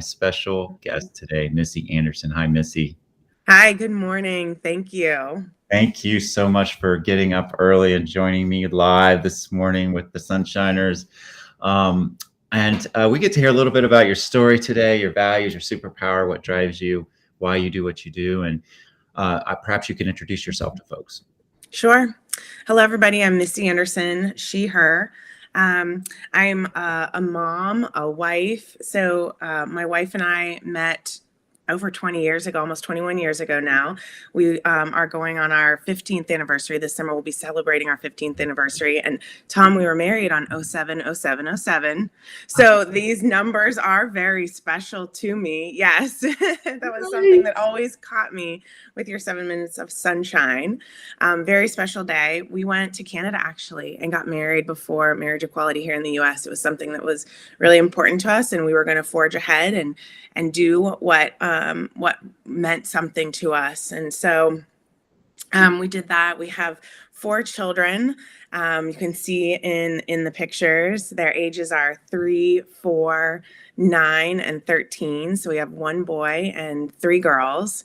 special guest today, Missy Anderson. Hi, Missy. Hi, good morning. Thank you. Thank you so much for getting up early and joining me live this morning with the Sunshiners. Um, and we get to hear a little bit about your story today, your values, your superpower, what drives you, why you do what you do, and perhaps you can introduce yourself to folks. Sure. Hello, everybody. I'm Missy Anderson, she, her. I'm a mom, a wife. My wife and I met over 20 years ago, almost 21 years ago now. We are going on our 15th anniversary. This summer, we'll be celebrating our 15th anniversary. And Tom, we were married on 07/07/07. So these numbers are very special to me. Yes, that was something that always caught me with your 7 minutes of sunshine. Very special day. We went to Canada actually and got married before marriage equality here in the US. It was something that was really important to us, and we were going to forge ahead and do what meant something to us. And so we did that. We have 4 children. You can see in the pictures, their ages are 3, 4, 9, and 13. So we have 1 boy and 3 girls.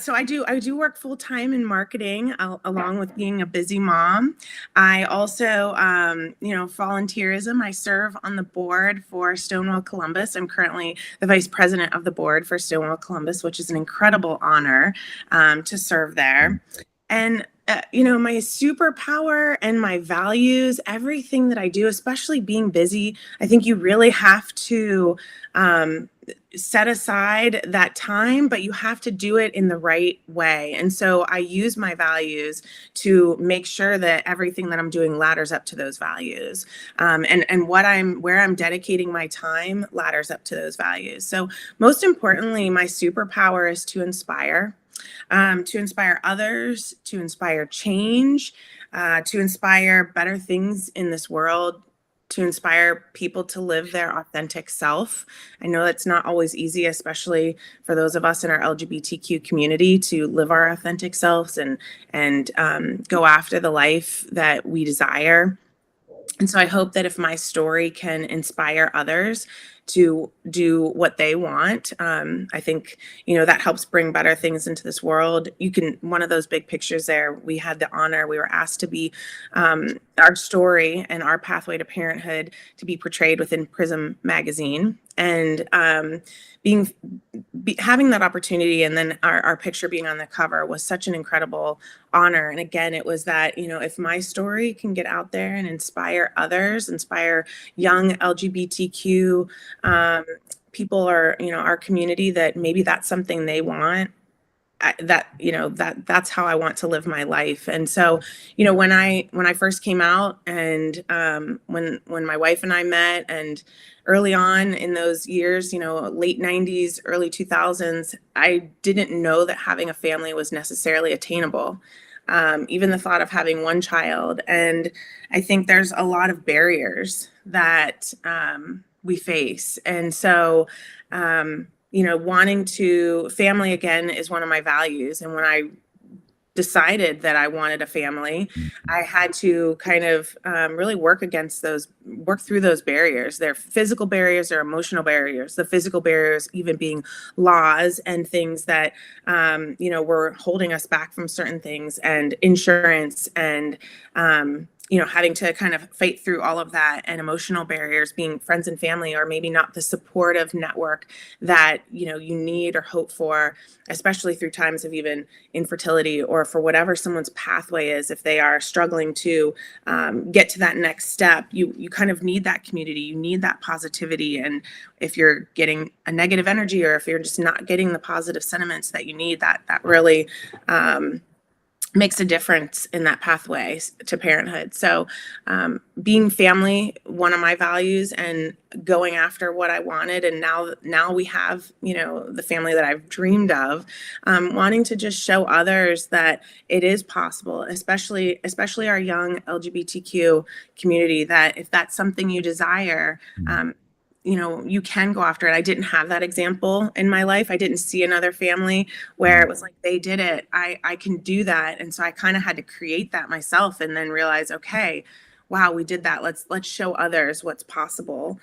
So I do work full time in marketing along with being a busy mom. I also, volunteerism. I serve on the board for Stonewall Columbus. I'm currently the vice president of the board for Stonewall Columbus, which is an incredible honor to serve there. And my superpower and my values, everything that I do, especially being busy, I think you really have to set aside that time, but you have to do it in the right way. And so I use my values to make sure that everything that I'm doing ladders up to those values. And where I'm dedicating my time ladders up to those values. So most importantly, my superpower is to inspire others, to inspire change, to inspire better things in this world, to inspire people to live their authentic self. I know that's not always easy, especially for those of us in our LGBTQ community, to live our authentic selves and go after the life that we desire. And so I hope that if my story can inspire others to do what they want, I think, that helps bring better things into this world. One of those big pictures there, we had the honor, we were asked to be, our story and our pathway to parenthood to be portrayed within Prism magazine. And having that opportunity and then our picture being on the cover was such an incredible honor. And again, it was that, if my story can get out there and inspire others, inspire young LGBTQ people or, our community, that maybe that's something they want. That's how I want to live my life. And so, when I first came out and when my wife and I met, and early on in those years, late 90s, early 2000s, I didn't know that having a family was necessarily attainable. Even the thought of having one child. And I think there's a lot of barriers that we face. And so, family again is one of my values. And when I decided that I wanted a family, I had to kind of really work through those barriers. They're physical barriers, they're emotional barriers. The physical barriers even being laws and things that, were holding us back from certain things, and insurance, and, having to kind of fight through all of that, and emotional barriers being friends and family, or maybe not the supportive network that, you need or hope for, especially through times of even infertility, or for whatever someone's pathway is. If they are struggling to get to that next step, you kind of need that community, you need that positivity. And if you're getting a negative energy, or if you're just not getting the positive sentiments that you need, that really makes a difference in that pathway to parenthood. So being family, one of my values, and going after what I wanted. And now we have, the family that I've dreamed of, wanting to just show others that it is possible, especially our young LGBTQ community, that if that's something you desire, you can go after it. I didn't have that example in my life. I didn't see another family where it was like, they did it. I can do that. And so I kind of had to create that myself, and then realize, okay, wow, we did that. Let's show others what's possible.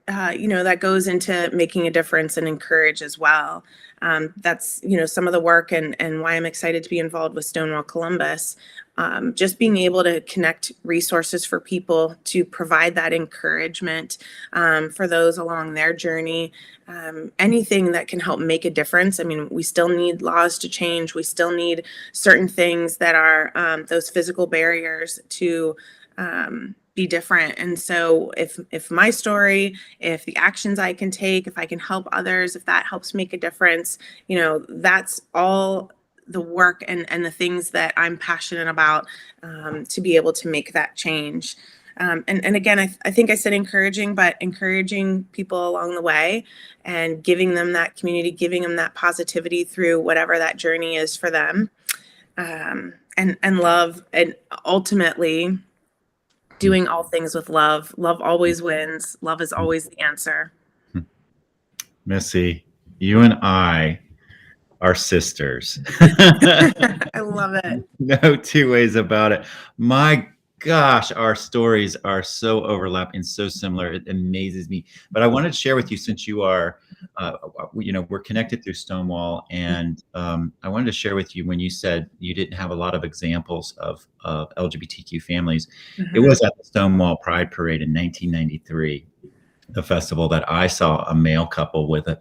that goes into making a difference and encourage as well. That's some of the work and why I'm excited to be involved with Stonewall Columbus. Just being able to connect resources for people to provide that encouragement for those along their journey. Anything that can help make a difference. I mean, we still need laws to change. We still need certain things that are those physical barriers to be different. And so if my story, if the actions I can take, if I can help others, if that helps make a difference, that's all the work and the things that I'm passionate about to be able to make that change. And again, I think I said encouraging, but encouraging people along the way and giving them that community, giving them that positivity through whatever that journey is for them. And love, and ultimately doing all things with love. Love always wins. Love is always the answer. Missy, you and I are sisters. I love it. No two ways about it. My gosh, our stories are so overlapping, so similar. It amazes me. But I wanted to share with you, since you are, we're connected through Stonewall, and I wanted to share with you when you said you didn't have a lot of examples of LGBTQ families. It was at the Stonewall Pride Parade in 1993, the festival, that I saw a male couple with an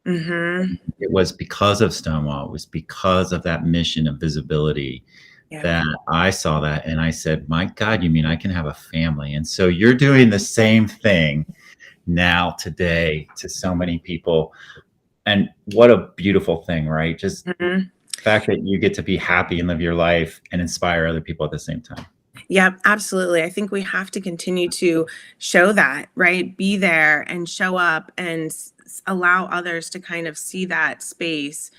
infant. It was because of Stonewall. It was because of that mission of visibility that I saw that, and I said, my God, you mean I can have a family? And so you're doing the same thing now today to so many people. And what a beautiful thing, right? Just the fact that you get to be happy and live your life and inspire other people at the same time. Yeah, absolutely. I think we have to continue to show that, right? Be there and show up and allow others to kind of see that space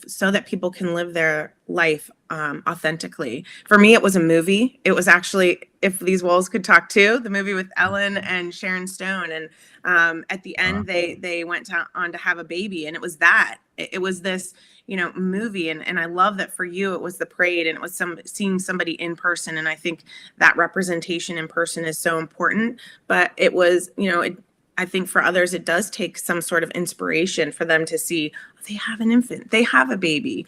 so that people can live their life authentically. For me, it was a movie. It was actually If These Walls Could Talk Too, the movie with Ellen and Sharon Stone. And at the end, they went on to have a baby. And it was that. It was this movie. And I love that for you, it was the parade, and it was seeing somebody in person. And I think that representation in person is so important. But it was, I think for others, it does take some sort of inspiration for them to see, oh, they have an infant, they have a baby.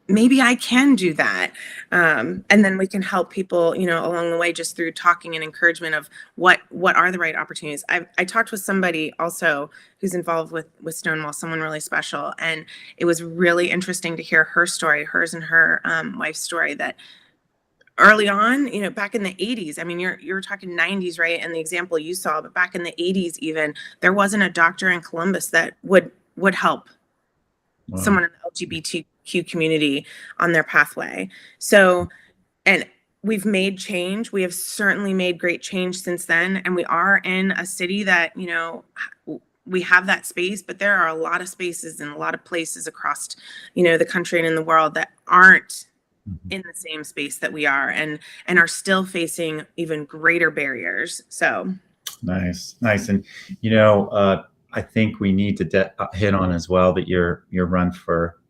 Maybe I can do that. And then we can help people, along the way, just through talking and encouragement of what are the right opportunities. I talked with somebody also who's involved with Stonewall, someone really special. And it was really interesting to hear her story, hers and her wife's story, that early on, back in the 80s, I mean, you're talking 90s, right? And the example you saw, but back in the 80s, even, there wasn't a doctor in Columbus that would help someone in the LGBTQ community on their pathway. So, and we've made change. We have certainly made great change since then. And we are in a city that, we have that space, but there are a lot of spaces and a lot of places across, the country and in the world that aren't in the same space that we are, and are still facing even greater barriers. So nice. And I think we need to hit on as well that your run for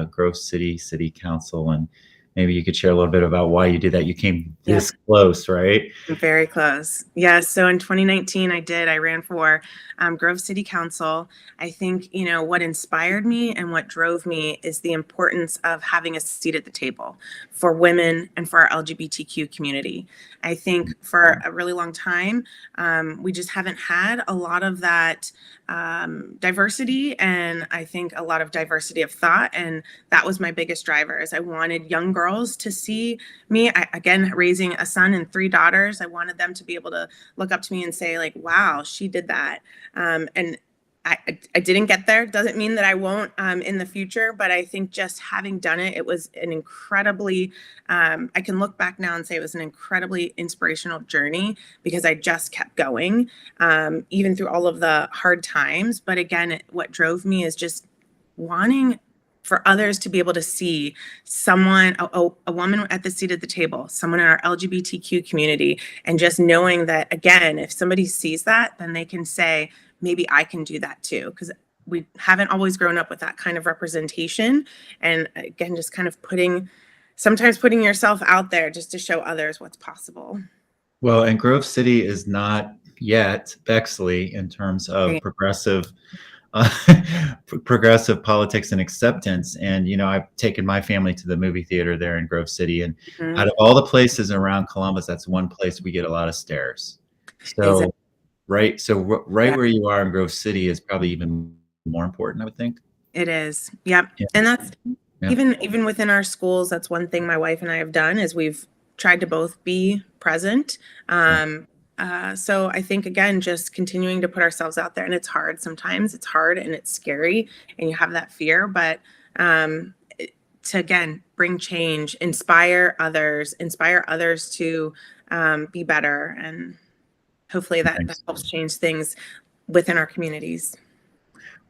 Grove City Council, and maybe you could share a little bit about why you did that. You came this close, right? Very close. Yes. So in 2019, I ran for Grove City Council. I think, what inspired me and what drove me is the importance of having a seat at the table for women and for our LGBTQ community. I think for a really long time, we just haven't had a lot of that diversity, and I think a lot of diversity of thought. And that was my biggest driver, is I wanted young girls to see me. Again, raising a son and 3 daughters, I wanted them to be able to look up to me and say, like, wow, she did that. And I didn't get there. Doesn't mean that I won't in the future, but I think just having done it, it was an incredibly, I can look back now and say it was an incredibly inspirational journey, because I just kept going, even through all of the hard times. But again, what drove me is just wanting for others to be able to see someone, a woman at the seat at the table, someone in our LGBTQ community, and just knowing that, again, if somebody sees that, then they can say, maybe I can do that too, because we haven't always grown up with that kind of representation. And again, just kind of sometimes putting yourself out there just to show others what's possible. Well, and Grove City is not, yet, Bexley, in terms of Right. progressive uh, progressive politics and acceptance. And I've taken my family to the movie theater there in Grove City, and out Mhm. of all the places around Columbus, that's one place we get a lot of stares. Is it? So right Yeah, where you are in Grove City is probably even more important, I would think. it is. Yep. Yeah, And that's yeah, even within our schools, that's one thing my wife and I have done is we've tried to both be present. yeah. So I think again, just continuing to put ourselves out there, and it's hard sometimes. It's hard and it's scary, and you have that fear, but um, to again bring change, inspire others to be better, and hopefully that Thanks. helps change things within our communities.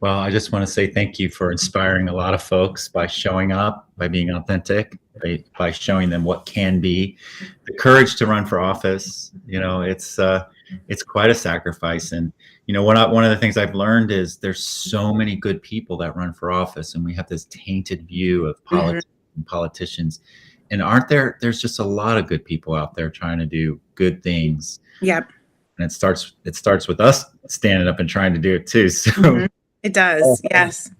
Well, I just want to say thank you for inspiring a lot of folks by showing up, by being authentic, by showing them what can be, the courage to run for office. It's quite a sacrifice. And one of the things I've learned is there's so many good people that run for office, and we have this tainted view of Hmm. politics and politicians. And aren't there? There's just a lot of good people out there trying to do good things, Yep. and it starts with us standing up and trying to do it too. Hmm. So. It does. Yes.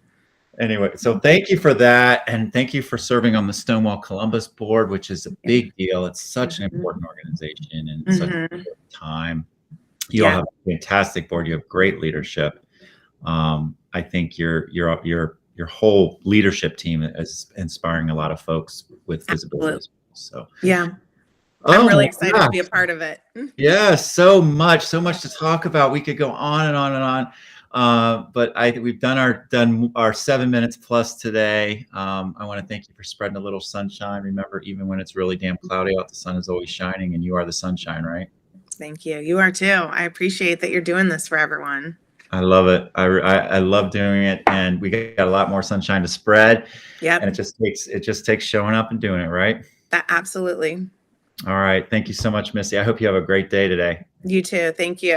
Anyway, so thank you for that. And thank you for serving on the Stonewall Columbus board, which is a big deal. It's such an important organization and such an Hmm. important time. You all Yeah. have a fantastic board. You have great leadership. I think your whole leadership team is inspiring a lot of folks with visibility Absolutely. as well. So, Yeah. I'm oh really my excited to gosh. be a part of it. Yeah, so much to talk about. We could go on and on and on. But we've done our 7 minutes plus today. I want to thank you for spreading a little sunshine. Remember, even when it's really damn cloudy out, the sun is always shining, and you are the sunshine, right? Thank you. You are too. I appreciate that you're doing this for everyone. I love it. I love doing it, and we got a lot more sunshine to spread. And Yep. it just takes showing up and doing it, right? That absolutely. All right. Thank you so much, Missy. I hope you have a great day today. You too. Thank you.